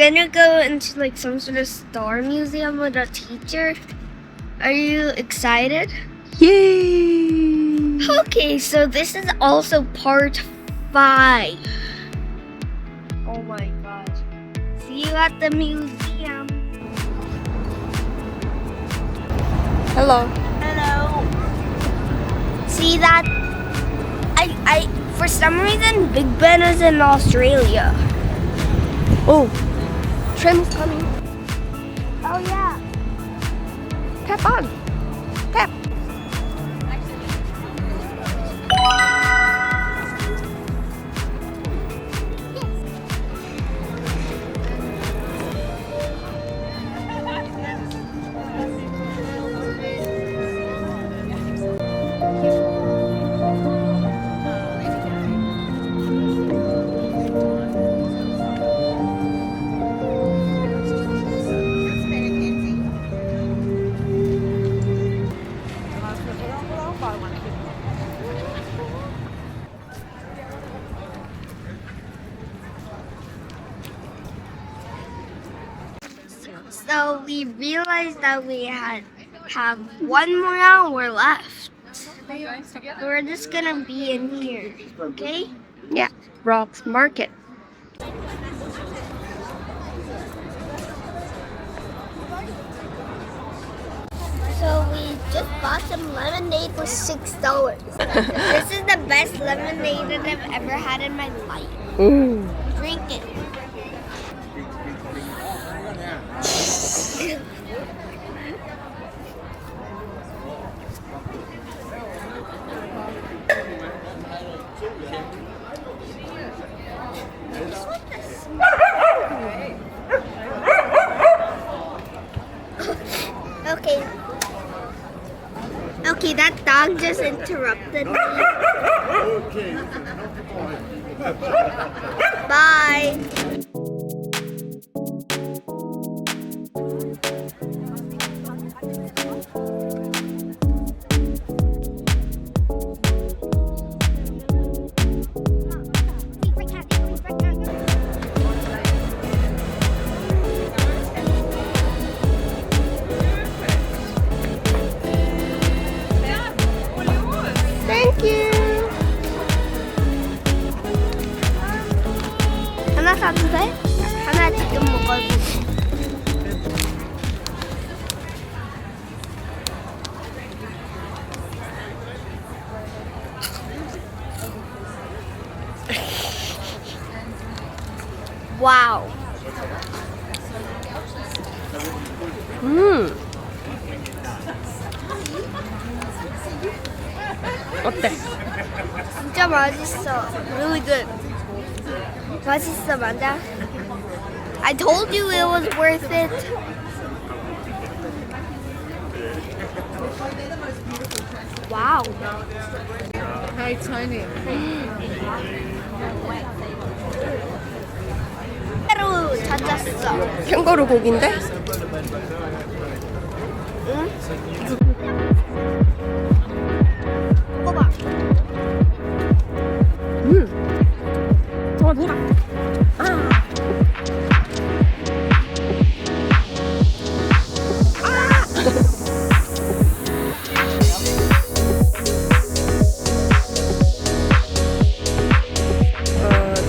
gonna go into like some sort of star museum with a teacher. Are you excited? Yay! Okay, so this is also part 5. Oh my god. See you at the museum. Hello. Hello. See that? I for some reason Big Ben is in Australia. Oh, train is coming. Oh yeah. Tap on. Tap. So we realized that we have 1 more hour left. We're just gonna be in here, okay? Yeah, Rob's Market. So we just bought some lemonade for $6. This is the best lemonade that I've ever had in my life. Ooh. Drink it. Okay. Okay, that dog just interrupted me. Bye. Thank you. 하나 사도 돼? 하나 지금 먹어도 돼. 와우. 어때? 진짜 맛있어. Really good. 맛있어, 맞아? I told you it was worth it. Wow. How tiny. 새로 찾았어. 캥거루 고기인데? 응? 먹어봐. 정말 뭐라?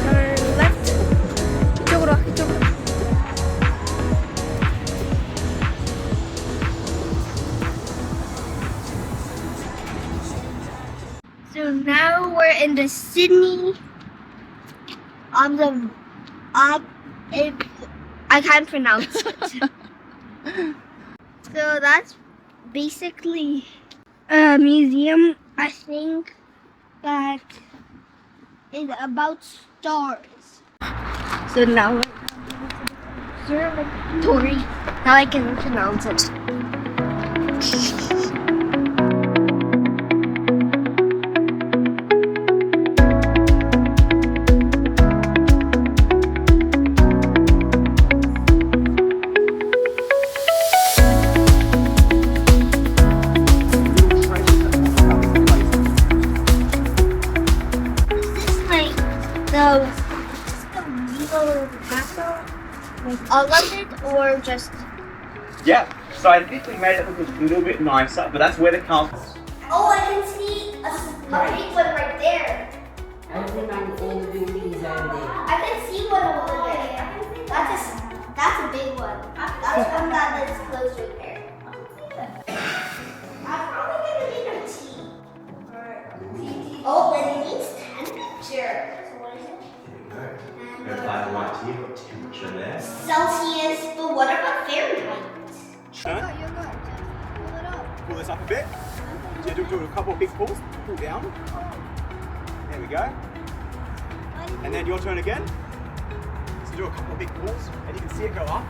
turn left. 이쪽으로 와, 이쪽으로. So now we're in the Sydney I can't pronounce it. So that's basically a museum, I think, that is about stars. So now we're observatory. Now I can pronounce it. all of it or just? Yeah, so I think we made it look a little bit nicer, but that's where the castle. Oh, I can see a big one right there. Everything on all the buildings over there. I can see one over there. That's a big one. That's one that is close right there. I'm probably gonna need a tea. Oh, but it needs temperature. So what is it? Go find the right here, got temperature there. Celsius, but what about Fahrenheit? Pull this up a bit. So do a couple of big pulls. Pull down. There we go. And then your turn again. So do a couple of big pulls, and you can see it go up.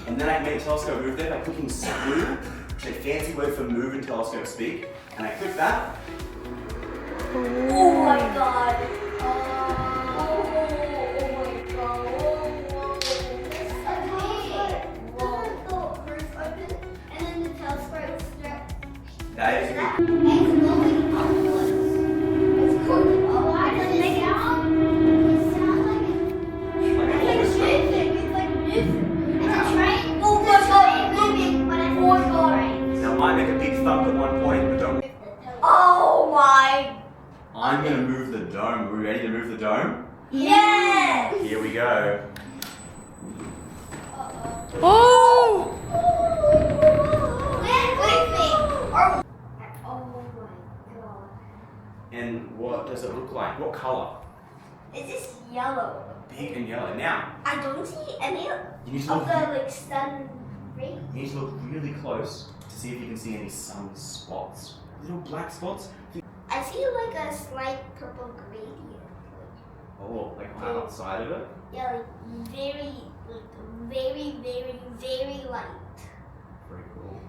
And then I made telescope move there by clicking screw. It's a fancy word for move in telescope speak. And I click that. Oh my god. Oh my god. Whoa. It's amazing. Whoa. The first open, and then the telescope starts. That is It's going upwards. It's going upwards. Why does it sound? It sounds like it's moving. It's like moving. It's a train. Oh my god, it's moving, but it's more going. Now it might make a big thump at one point, but don't. Oh my. I'm gonna move the dome. Are we ready to move the dome? Yes. Here we go. 오! And what does it look like? What color? Is this yellow? Big and yellow. Now, I don't see any you need to of look, the like sun rays. you need to look really close to see if you can see any sun spots. Little black spots. I see like a slight purple gradient. Oh, like on the outside of it. Yeah, like very light. Very cool.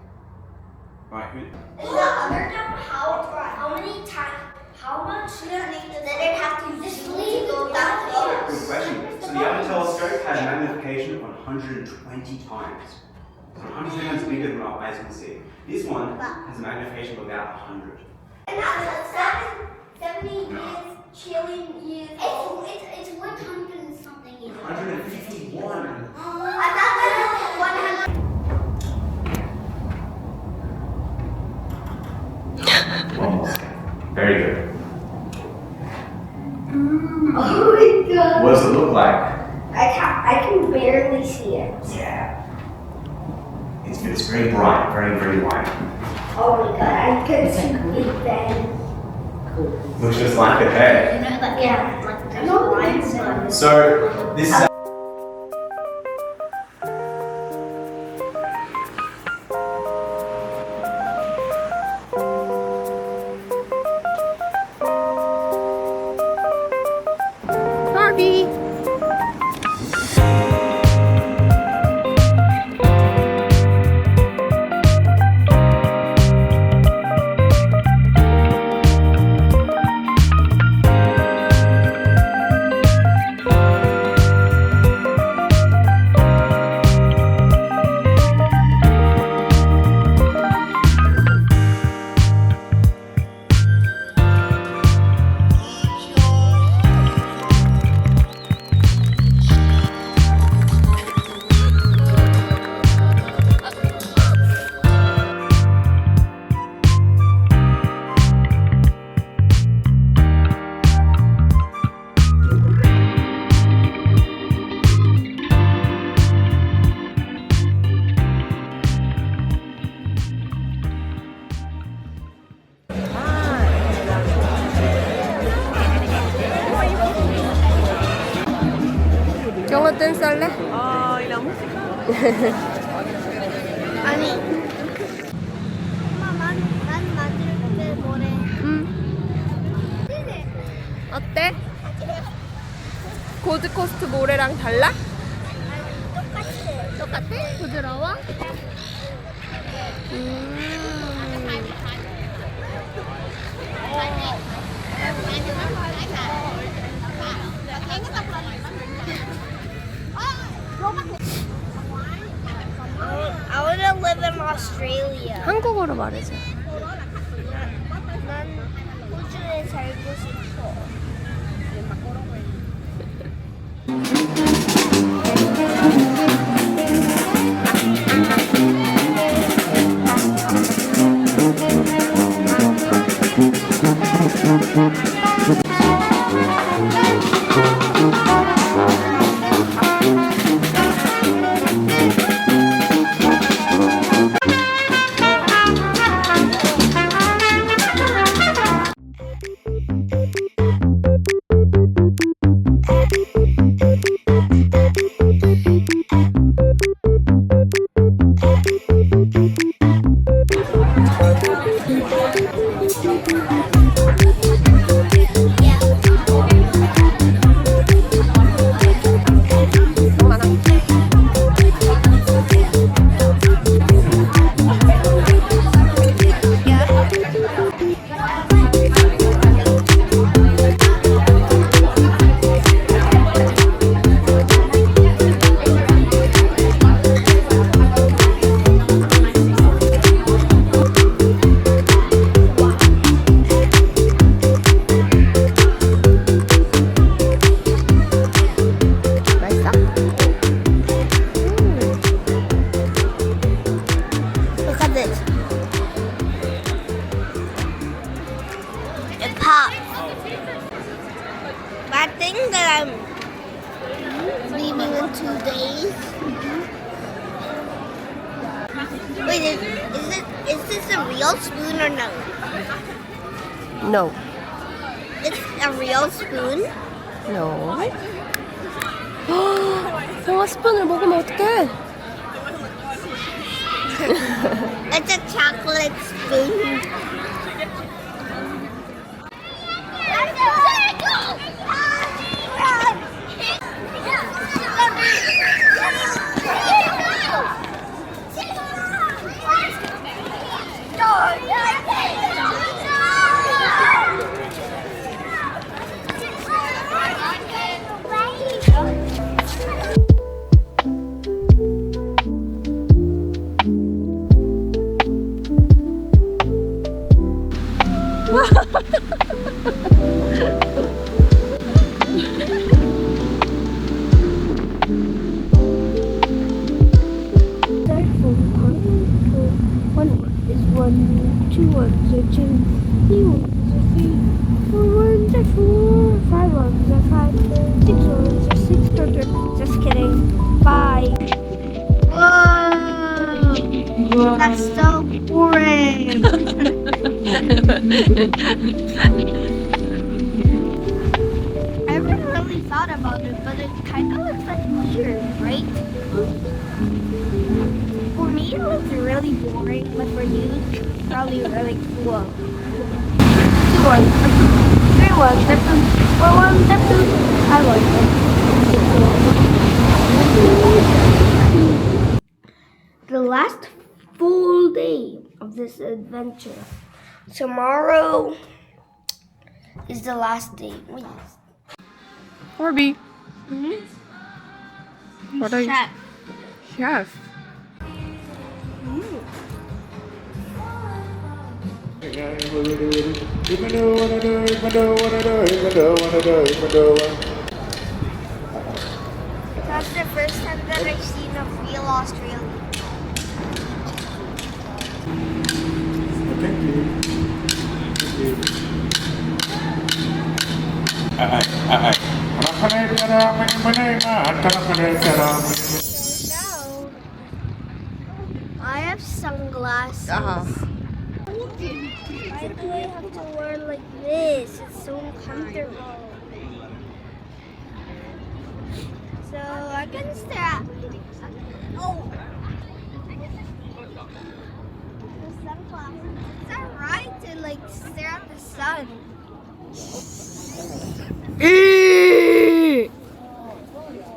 Alright, who? Is the other dome how many times? How much did it have to use to go that far? Good question. So the other telescope had a magnification of 120 times. So 120 times bigger than our eyes can see. This one has a magnification of about 100. And that's 70 years, trillion years. It's 100 and something years. 151. I thought that was 100. Very good. Oh my god. What does it look like? I can barely see it. Yeah. It's very bright, very white. Oh my god, I can see Big Ben. Looks just like a head. Yeah, like there's lines on it. So this is Harvey! 영어 댄스 할래? 아니. 엄마, 난 만들 때 노래. 어때? 골드코스트 모래랑 달라? 똑같아? 부드러워? I want to live in Australia. 한국어로 말해줘. 난 호주에 살고 싶어. that thing that I'm leaving in 2 days. Wait, is this a real spoon or no? No. It's a real spoon? No. 영화 스푼을 먹으면 어떡해? It's a chocolate spoon. Just kidding. Bye. Whoa! That's so boring. I haven't really thought about it, but it kind of looks like weird, right? For me, it looks really boring, but for you, it's probably really cool. 2-1. 3-1. Step 2. 4-1. Step 2. I like it. The last full day of this adventure. Tomorrow is the last day. Wait. Harvey. What are you? Chef. Chef. That's the first time that I've seen a real Australian. Now, I have sunglasses. Why do I have to wear like this? It's so uncomfortable. So I can stare at the sunglasses. It's alright to like stare at the sun.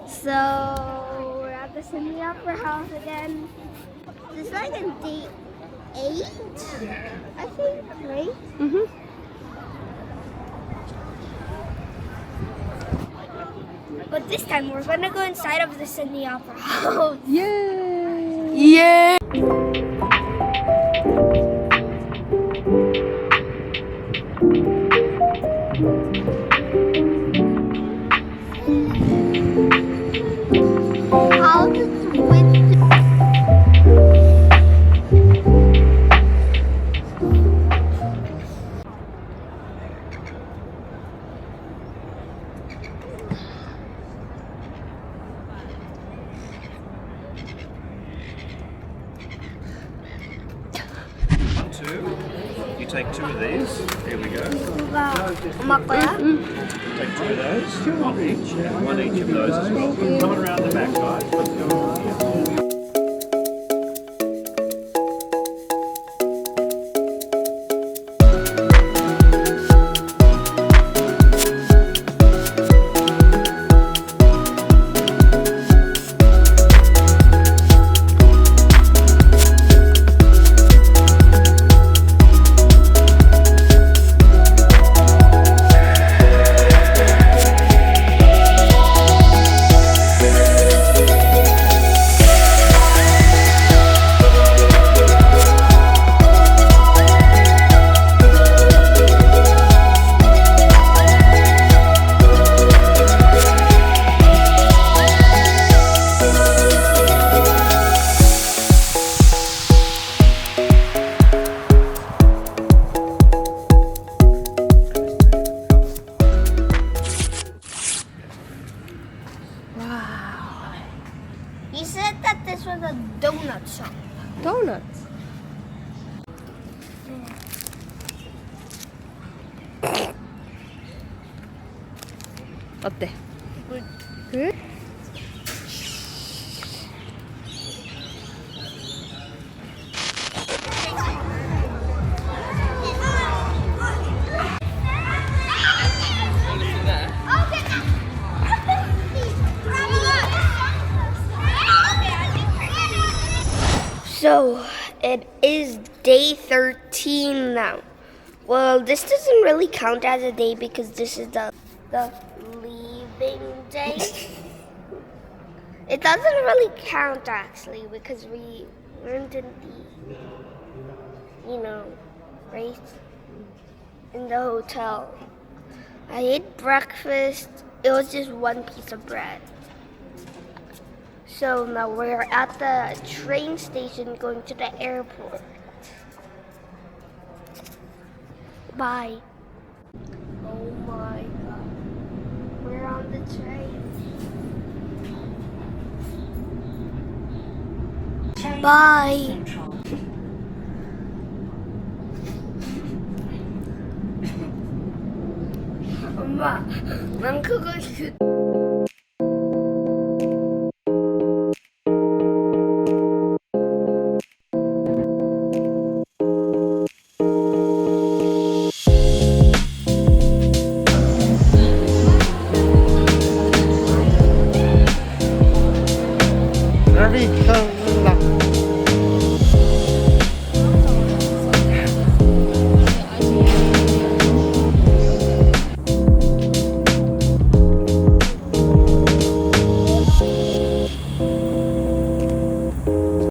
So we're at the Sydney Opera House again. This is like a day 8, I think, right? But this time we're gonna go inside of the Sydney Opera House. Yay! Yay! How does the wind? You take 2 of these. Here we go. 엄마 거야? Take 2 of those. One each of those as well. Coming around the back, guys. Let's go on here. This was a donut shop. Donuts. 어때? Good? So it is day 13 now. Well, this doesn't really count as a day because this is the leaving day. It doesn't really count actually because we weren't in the, right in the hotel. I ate breakfast. It was just one piece of bread. So now we're at the train station going to the airport. Bye. Oh my god. We're on the train. Bye. 엄마, 난 그거